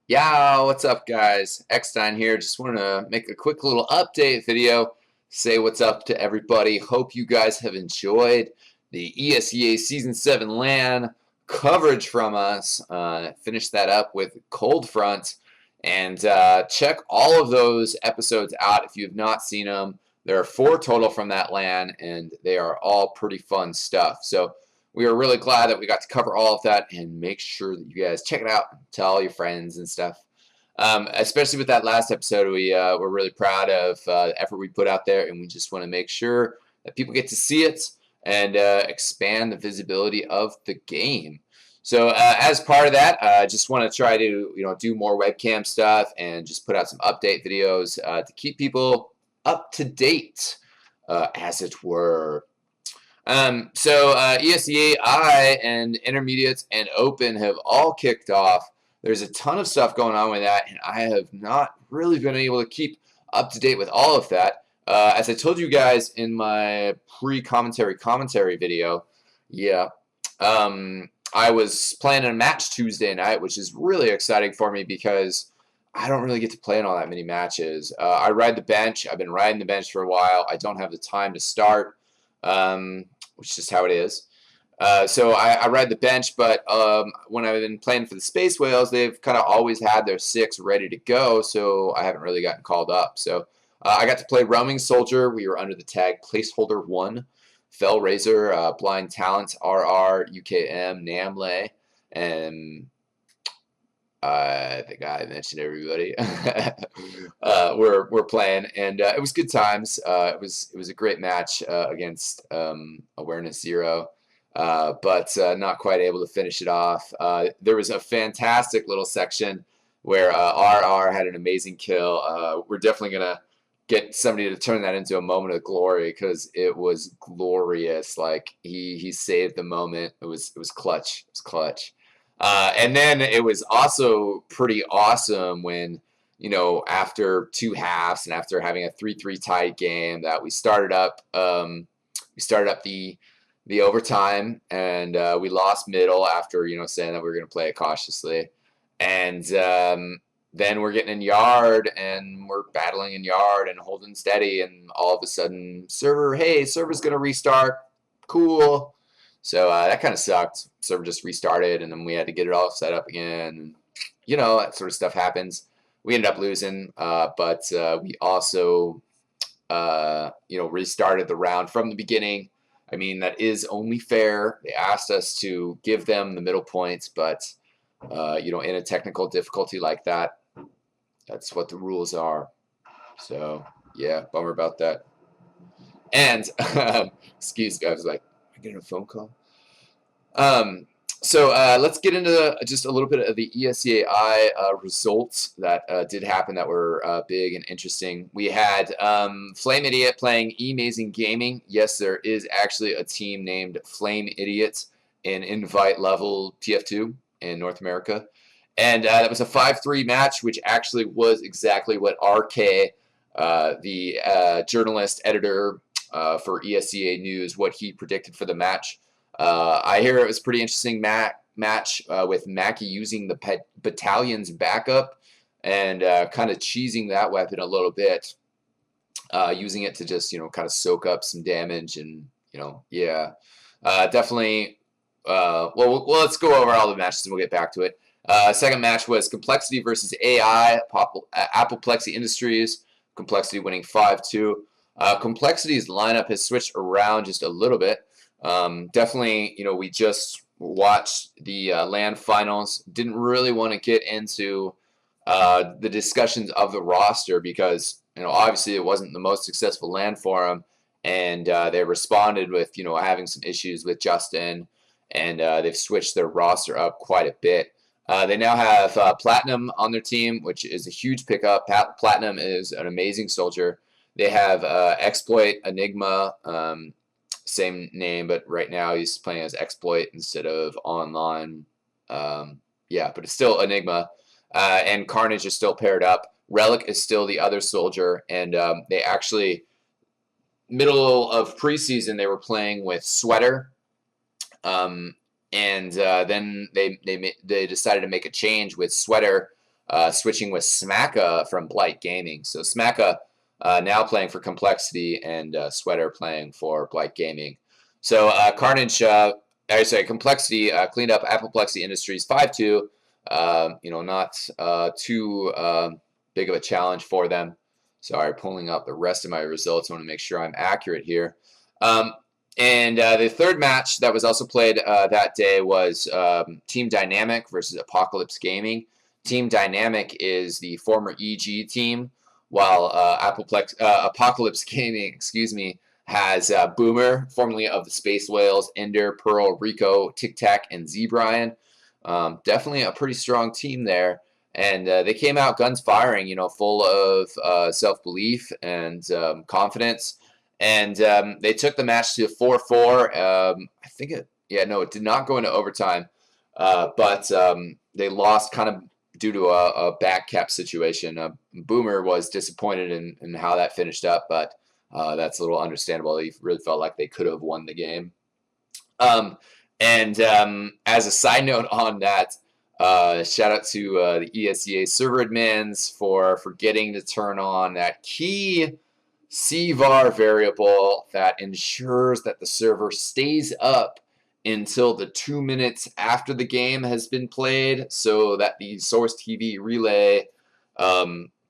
Yeah, what's up, guys? Eckstein here. Just wanted to make a quick little update video, say what's up to everybody. Hope you guys have enjoyed the ESEA Season 7 LAN coverage from us. Finished that up with Cold Front. And check all of those episodes out if you have not seen them. There are 4 total from that LAN, and they are all pretty fun stuff. So we are really glad that we got to cover all of that, and make sure that you guys check it out, tell all your friends and stuff. Especially with that last episode, we're really proud of the effort we put out there, and we just want to make sure that people get to see it and expand the visibility of the game. So as part of that, I just want to try to do more webcam stuff and just put out some update videos to keep people up to date, as it were. ESEA and Intermediates and Open have all kicked off. There's a ton of stuff going on with that, and I have not really been able to keep up to date with all of that. As I told you guys in my commentary video, yeah, I was playing a match Tuesday night, which is really exciting for me because I don't really get to play in all that many matches. I ride the bench. I've been riding the bench for a while. I don't have the time to start, which is just how it is. So I ride the bench, but when I've been playing for the Space Whales, they've kind of always had their 6 ready to go, so I haven't really gotten called up. So I got to play Roaming Soldier. We were under the tag Placeholder 1, Fell Razor, Blind Talent, RR, UKM, Namlay, and I think I mentioned everybody. We're playing, and it was good times. It was a great match against Awareness Zero, but not quite able to finish it off. There was a fantastic little section where RR had an amazing kill. We're definitely gonna get somebody to turn that into a moment of glory because it was glorious. Like he saved the moment. It was clutch. It was clutch. And then it was also pretty awesome when, after 2 halves and after having a 3-3 tied game, that we started up the overtime, and we lost middle after saying that we were going to play it cautiously, and then we're getting in yard and we're battling in yard and holding steady, and all of a sudden server's going to restart. Cool. So that kind of sucked. Server just restarted, and then we had to get it all set up again. That sort of stuff happens. We ended up losing, but we also, restarted the round from the beginning. I mean, that is only fair. They asked us to give them the middle points, but, in a technical difficulty like that, that's what the rules are. So, yeah, bummer about that. And, excuse me, I was like, am I getting a phone call? So let's get into just a little bit of the ESEAI results that did happen that were big and interesting. We had Flame Idiot playing eMazing Gaming. Yes, there is actually a team named Flame Idiot in Invite level TF2 in North America. And that was a 5-3 match, which actually was exactly what RK, the journalist editor for ESEA News, what he predicted for the match. I hear it was a pretty interesting match with Mackie using the battalion's backup and kind of cheesing that weapon a little bit, using it to just kind of soak up some damage, and yeah, definitely. Well, let's go over all the matches and we'll get back to it. Second match was Complexity versus AI, Appleplexy Industries. Complexity winning 5-2. Complexity's lineup has switched around just a little bit. Definitely, we just watched the LAN finals. Didn't really want to get into the discussions of the roster because, obviously it wasn't the most successful LAN for them, and they responded with, having some issues with Justin, and they've switched their roster up quite a bit. They now have Platinum on their team, which is a huge pickup. Platinum is an amazing soldier. They have Exploit, Enigma, same name, but right now he's playing as Exploit instead of Online. Yeah, but it's still Enigma. And Carnage is still paired up. Relic is still the other soldier, and they actually, middle of preseason, they were playing with Sweater. And then they decided to make a change with Sweater switching with Smacka from Blight Gaming. So Smacka now playing for Complexity, and Sweater playing for Blight Gaming. So Carnage, Complexity cleaned up Appleplexy Industries 5-2. Not too big of a challenge for them. Sorry, pulling up the rest of my results. I want to make sure I'm accurate here. And the third match that was also played that day was Team Dynamic versus Apocalypse Gaming. Team Dynamic is the former EG team, while Apocalypse Gaming, has Boomer, formerly of the Space Whales, Ender, Pearl, Rico, Tic Tac, and Z-Brian. Definitely a pretty strong team there. And they came out guns firing, full of self-belief and confidence. And they took the match to 4-4. I think it did not go into overtime. But they lost kind of due to a back cap situation. Boomer was disappointed in how that finished up, but that's a little understandable. He really felt like they could have won the game. As a side note on that, shout out to the ESEA server admins for forgetting to turn on that key CVAR variable that ensures that the server stays up until the 2 minutes after the game has been played, so that the Source TV relay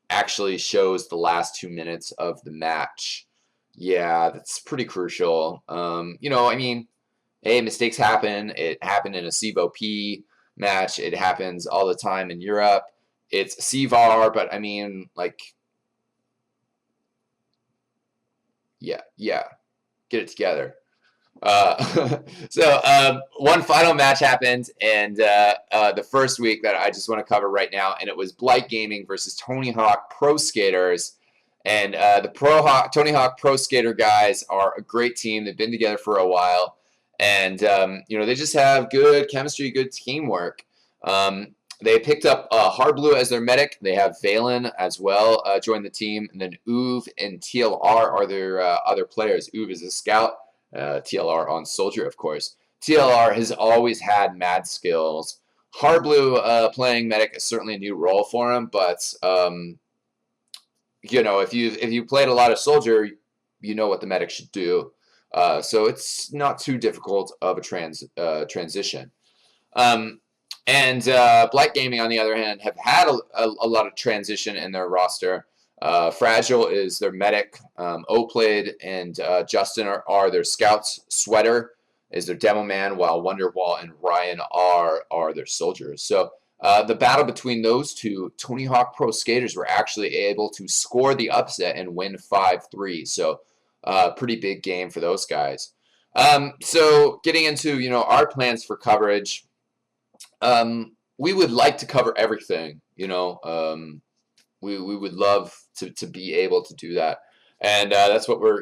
actually shows the last 2 minutes of the match. Yeah, that's pretty crucial. Hey, mistakes happen. It happened in a CVOP match. It happens all the time in Europe. It's CVAR, but yeah, get it together. One final match happened, and the first week that I just want to cover right now, and it was Blight Gaming versus Tony Hawk Pro Skaters. And the Tony Hawk Pro Skater guys are a great team. They've been together for a while, and they just have good chemistry, good teamwork. They picked up Hard Blue as their medic. They have Valen as well join the team, and then Uv and TLR are their other players. Uv is a scout. TLR on Soldier, of course. TLR has always had mad skills. Hard Blue playing medic is certainly a new role for him, but if you played a lot of Soldier, you know what the medic should do. So it's not too difficult of a transition. Blight Gaming, on the other hand, have had a lot of transition in their roster. Fragile is their medic. Oplade and Justin are their scouts. Sweater is their demo man, while Wonderwall and Ryan are their soldiers. So the battle between those two, Tony Hawk Pro Skaters were actually able to score the upset and win 5-3. So pretty big game for those guys. So getting into our plans for coverage, we would like to cover everything. We would love to be able to do that, and that's what we're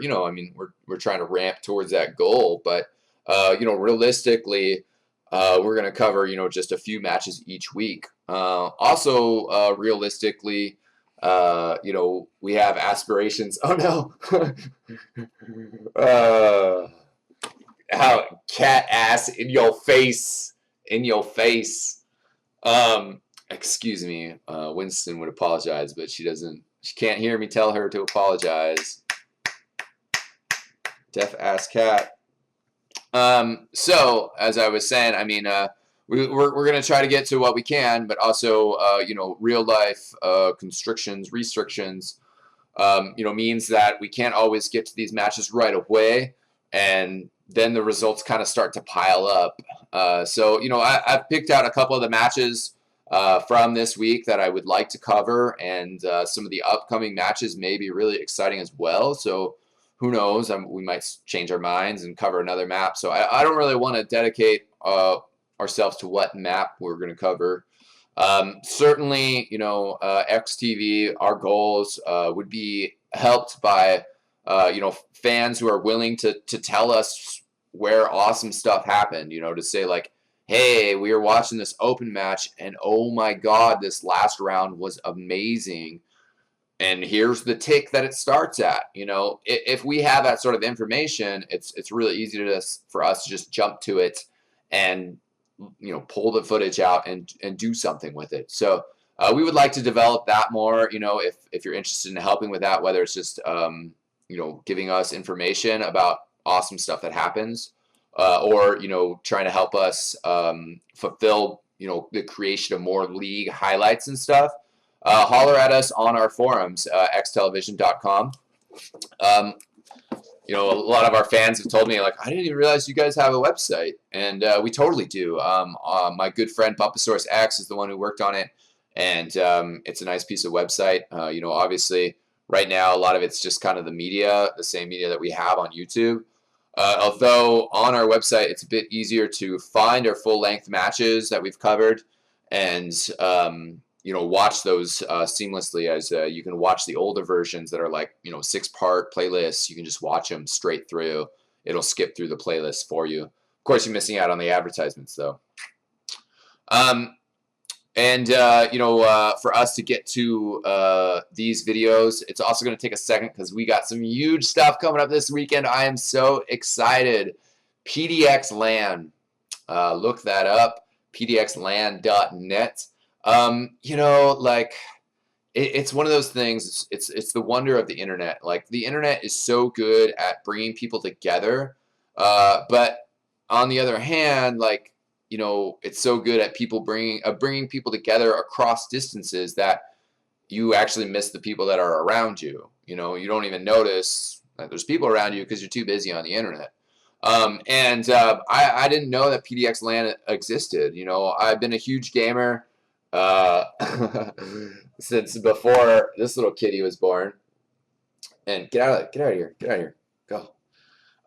trying to ramp towards that goal. But realistically, we're going to cover just a few matches each week. Also, realistically, we have aspirations. Oh no! How cat ass in your face. Excuse me, Winston would apologize, but she can't hear me tell her to apologize. Deaf ass cat. So as I was saying, we're gonna try to get to what we can, but also real life restrictions means that we can't always get to these matches right away, and then the results kind of start to pile up. I've picked out a couple of the matches from this week that I would like to cover, and some of the upcoming matches may be really exciting as well. So who knows? We might change our minds and cover another map. So I don't really want to dedicate ourselves to what map we're going to cover. Certainly, XTV, our goals would be helped by fans who are willing to tell us where awesome stuff happened. To say like, hey, we were watching this open match, and oh my god, this last round was amazing. And here's the tick that it starts at. If we have that sort of information, it's really easy for us to just jump to it and pull the footage out and do something with it. So We would like to develop that more. If you're interested in helping with that, whether it's just giving us information about awesome stuff that happens, or trying to help us fulfill the creation of more league highlights and stuff. Holler at us on our forums, eXtelevision.com. A lot of our fans have told me, like, I didn't even realize you guys have a website, and we totally do. My good friend Bumposaurus X is the one who worked on it, and it's a nice piece of website. Obviously, right now, a lot of it's just kind of the same media that we have on YouTube. Although on our website, it's a bit easier to find our full-length matches that we've covered, and watch those seamlessly, as you can watch the older versions that are like 6-part playlists. You can just watch them straight through. It'll skip through the playlist for you. Of course, you're missing out on the advertisements though. For us to get to these videos, it's also going to take a second because we got some huge stuff coming up this weekend. I am so excited. PDX LAN. Look that up. pdxlan.net. It's one of those things. It's the wonder of the internet. Like, the internet is so good at bringing people together, but on the other hand, it's so good at bringing people together across distances that you actually miss the people that are around you. You don't even notice that there's people around you because you're too busy on the internet. I didn't know that PDX LAN existed. I've been a huge gamer since before this little kitty was born. And get out of here, go.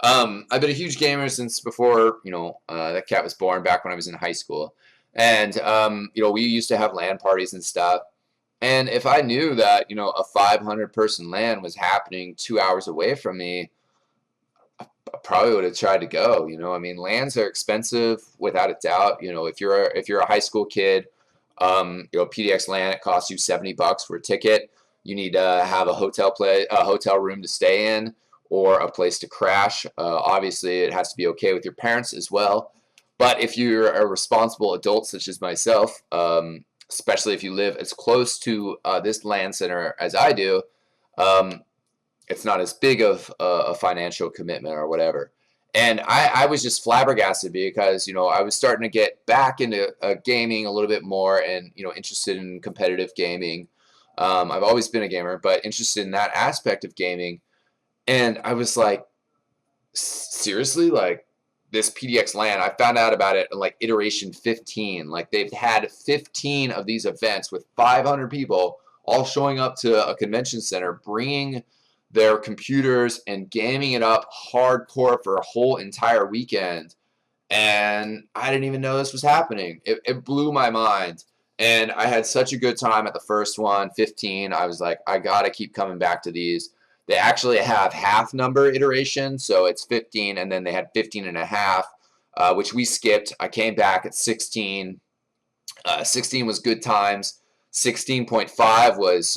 I've been a huge gamer since before that cat was born, back when I was in high school, and we used to have LAN parties and stuff. And if I knew that a 500-person LAN was happening 2 hours away from me, I probably would have tried to go. LANs are expensive without a doubt. If you're a high school kid, PDX LAN, it costs you $70 for a ticket. You need to have a hotel room to stay in, or a place to crash. Obviously, it has to be okay with your parents as well. But if you're a responsible adult such as myself, especially if you live as close to this LAN center as I do, it's not as big of a financial commitment or whatever. And I was just flabbergasted because I was starting to get back into gaming a little bit more, and interested in competitive gaming. I've always been a gamer, but interested in that aspect of gaming. And I was like, seriously, like, this PDX LAN, I found out about it in like iteration 15. Like, they've had 15 of these events with 500 people all showing up to a convention center, bringing their computers and gaming it up hardcore for a whole entire weekend. And I didn't even know this was happening. It blew my mind. And I had such a good time at the first one, 15. I was like, I gotta keep coming back to these. They actually have half number iteration, so it's 15, and then they had 15 and a half, which we skipped. I came back at 16. 16 was good times. 16.5 was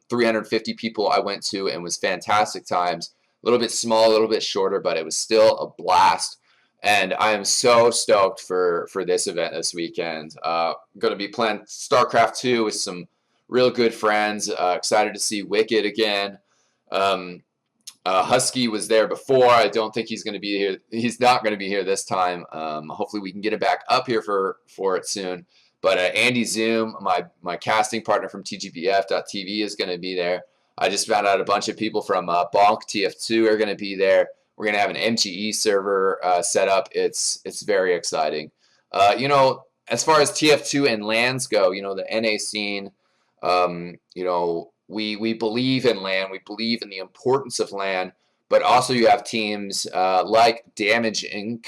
350 people I went to, and was fantastic times. A little bit small, a little bit shorter, but it was still a blast. And I am so stoked for this event this weekend. I'm going to be playing StarCraft 2 with some real good friends. Excited to see Wicked again. Husky was there before. I don't think he's going to be here. He's not going to be here this time. Hopefully we can get it back up here for it soon. But Andy Zoom, my casting partner from THPS.TV, is going to be there. I just found out a bunch of people from Bonk TF2 are going to be there. We're going to have an MGE server set up. It's very exciting. As far as TF2 and LANs go, the NA scene, we believe in LAN. We believe in the importance of LAN. But also you have teams like Damage Inc.,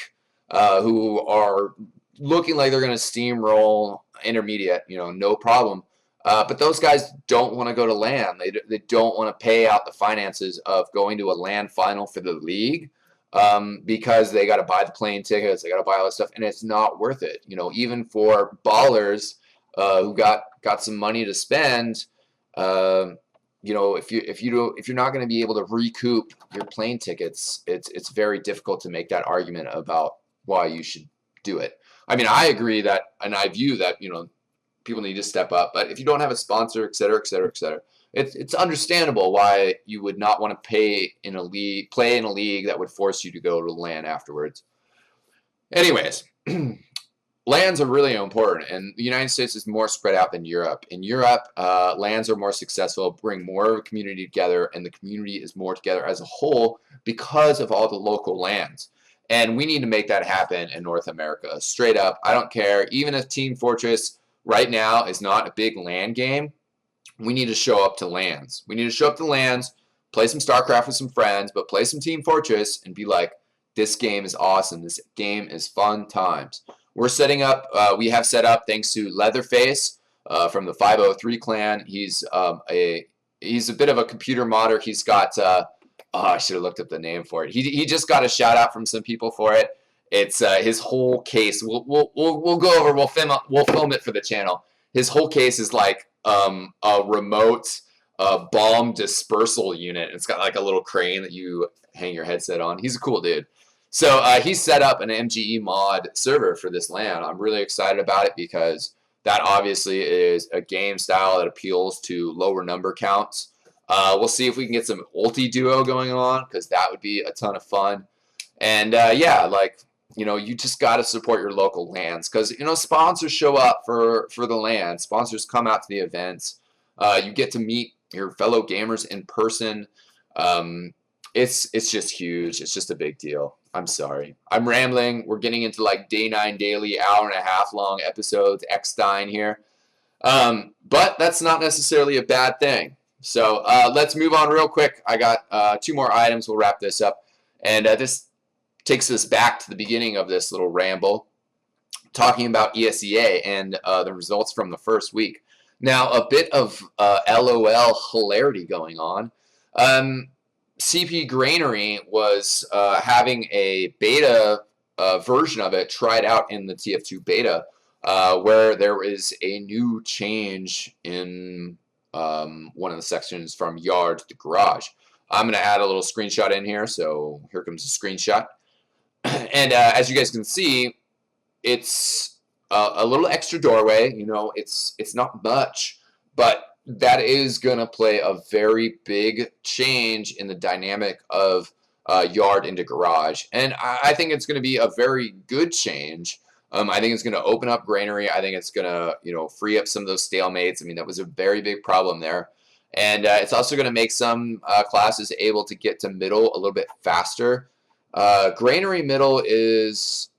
who are looking like they're going to steamroll intermediate, no problem. But those guys don't want to go to LAN. They don't want to pay out the finances of going to a LAN final for the league, because they got to buy the plane tickets, they got to buy all this stuff, and it's not worth it. Even for ballers who got some money to spend, if you're not going to be able to recoup your plane tickets, it's very difficult to make that argument about why you should do it. I mean, I agree that, and I view that, people need to step up. But if you don't have a sponsor, et cetera, et cetera, et cetera, it's understandable why you would not want to play in a league that would force you to go to LAN afterwards. Anyways, LANs are really important, and the United States is more spread out than Europe. In Europe, LANs are more successful, bring more of a community together, and the community is more together as a whole because of all the local LANs. And we need to make that happen in North America. Straight up, I don't care. Even if Team Fortress right now is not a big LAN game, we need to show up to LANs. We need to show up to LANs, play some StarCraft with some friends, but play some Team Fortress and be like, this game is awesome. This game is fun times. We're setting up, we have set up, thanks to Leatherface from the 503 clan. He's a bit of a computer modder. He's got, I should have looked up the name for it. He just got a shout out from some people for it. It's his whole case. We'll go over. We'll film it for the channel. His whole case is like a remote bomb dispersal unit. It's got like a little crane that you hang your headset on. He's a cool dude. So he set up an MGE mod server for this LAN. I'm really excited about it because that obviously is a game style that appeals to lower number counts. We'll see if we can get some ulti duo going on because that would be a ton of fun. And yeah, like, you know, you just got to support your local LANs because, you know, sponsors show up for the LAN. Sponsors come out to the events. You get to meet your fellow gamers in person. It's just huge. It's just a big deal. I'm sorry. I'm rambling. We're getting into like day 9 daily, hour and a half long episodes, eXtvUpdate here. But that's not necessarily a bad thing. So let's move on real quick. I got 2 more items. We'll wrap this up. And this takes us back to the beginning of this little ramble, talking about ESEA and the results from the first week. Now, a bit of LOL hilarity going on. CP Granary was having a beta version of it tried out in the TF2 beta, where there is a new change in one of the sections from yard to garage. I'm going to add a little screenshot in here, so here comes the screenshot. And as you guys can see, it's a little extra doorway. You know, it's not much, but that is going to play a very big change in the dynamic of yard into garage. And I think it's going to be a very good change. I think it's going to open up granary. I think it's going to, you know, free up some of those stalemates. I mean, that was a very big problem there. And it's also going to make some classes able to get to middle a little bit faster. Granary middle is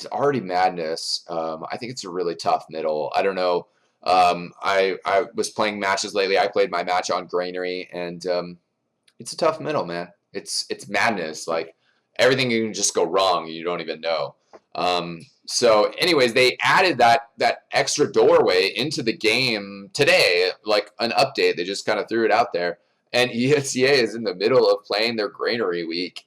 already madness. I think it's a really tough middle. I don't know. I was playing matches lately. I played my match on Granary, and it's a tough middle, man. It's madness. Like, everything can just go wrong. You don't even know. So anyways, they added that extra doorway into the game today, like an update. They just kind of threw it out there. And ESEA is in the middle of playing their Granary week.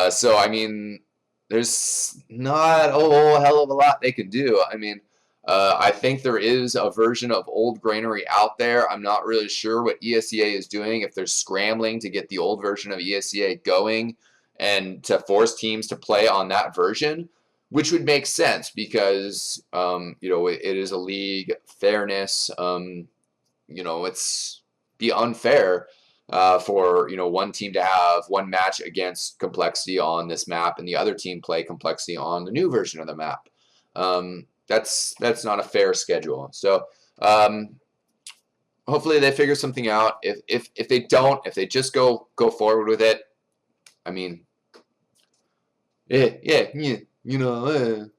So, I mean, there's not a whole hell of a lot they can do. I mean, I think there is a version of old Granary out there. I'm not really sure what ESEA is doing, if they're scrambling to get the old version of ESEA going and to force teams to play on that version, which would make sense because, you know, it is a league, fairness, you know, it's be unfair for, you know, one team to have one match against complexity on this map and the other team play complexity on the new version of the map. That's not a fair schedule. So hopefully they figure something out. If they don't, if they just go forward with it, I mean, yeah, you know,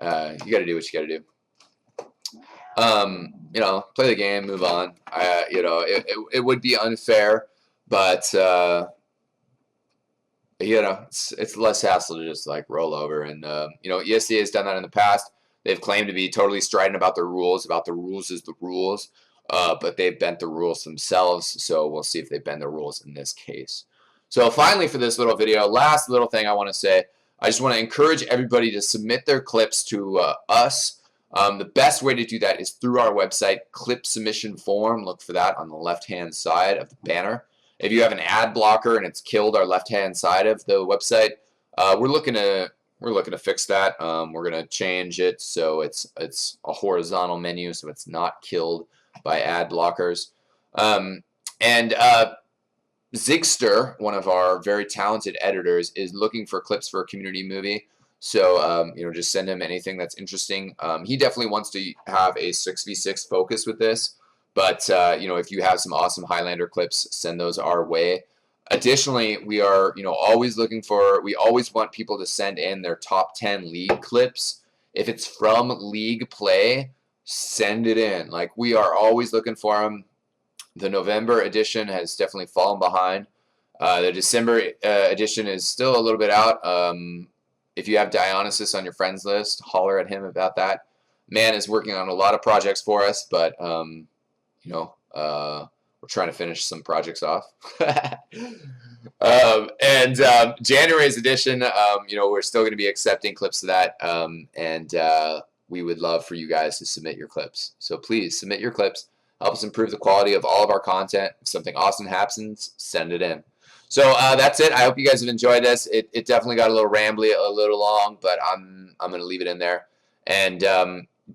you got to do what you got to do. You know, play the game, move on. You know, it would be unfair, but you know, it's less hassle to just like roll over. And you know, ESEA has done that in the past. They've claimed to be totally strident about the rules is the rules, but they've bent the rules themselves. So we'll see if they bend the rules in this case. So finally, for this little video, last little thing I want to say, I just want to encourage everybody to submit their clips to us. The best way to do that is through our website, clip submission form. Look for that on the left-hand side of the banner. If you have an ad blocker and it's killed our left-hand side of the website, we're looking to we're looking to fix that. We're gonna change it so it's a horizontal menu, so it's not killed by ad blockers. And Zigster, one of our very talented editors, is looking for clips for a community movie. So, just send him anything that's interesting. He definitely wants to have a 6v6 focus with this. But, if you have some awesome Highlander clips, send those our way. Additionally, we are, always looking for, we always want people to send in their top 10 league clips. If it's from league play, send it in. Like, we are always looking for them. The November edition has definitely fallen behind. The December edition is still a little bit out. If you have Dionysus on your friends list, holler at him about that. Man is working on a lot of projects for us, but we're trying to finish some projects off. January's edition, we're still going to be accepting clips of that, and we would love for you guys to submit your clips. So please submit your clips. Help us improve the quality of all of our content. If something awesome happens, send it in. So that's it. I hope you guys have enjoyed this. It definitely got a little rambly, a little long, but I'm going to leave it in there. And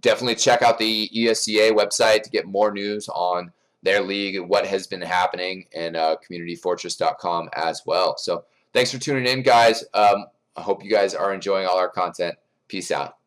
definitely check out the ESCA website to get more news on their league, what has been happening, and communityfortress.com as well. So thanks for tuning in, guys. I hope you guys are enjoying all our content. Peace out.